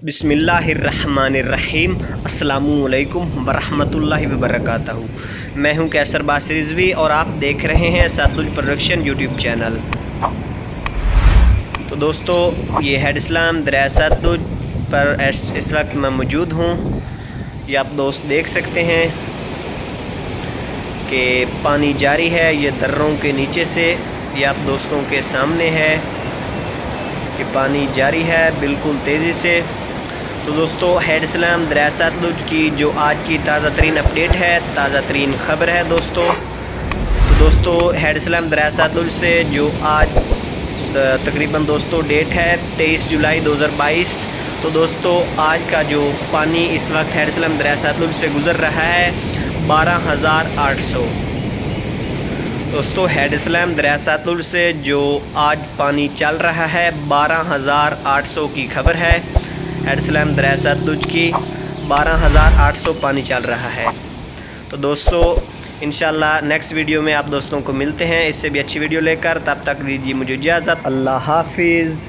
बिस्मिल्लाहिर्रहमानिर्रहीम। अस्सलामु अलैकुम वरहमतुल्लाहि वबरकातुहू। मैं हूं कैसर बासिर रिजवी और आप देख रहे हैं सतलुज प्रोडक्शन यूट्यूब चैनल। तो दोस्तों, ये हेड इस्लाम दरिया सतलुज पर इस वक्त मैं मौजूद हूं। ये आप दोस्त देख सकते हैं कि पानी जारी है, ये दर्रों के नीचे से। ये आप दोस्तों के सामने है कि पानी जारी है बिल्कुल तेज़ी से। तो दोस्तों, हेड इस्लाम दरिया सतलुज की जो आज की ताज़ा तरीन अपडेट है, ताज़ा तरीन ख़बर है दोस्तों। तो दोस्तों, हेड इस्लाम दरिया सतलुज से जो आज तकरीबन दोस्तों डेट है 23 जुलाई 2022। तो दोस्तों, आज का जो पानी इस वक्त हेड इस्लाम दरिया सतलुज से गुज़र रहा है 12,800। दोस्तों, हेड इस्लाम दरिया सतलुज से जो आज पानी चल रहा है 12,800 की खबर है। हेड इस्लाम दरिया सतलुज की 12,800 पानी चल रहा है। तो दोस्तों, इंशाल्लाह नेक्स्ट वीडियो में आप दोस्तों को मिलते हैं इससे भी अच्छी वीडियो लेकर। तब तक दीजिए मुझे इजाज़त। अल्लाह हाफिज़।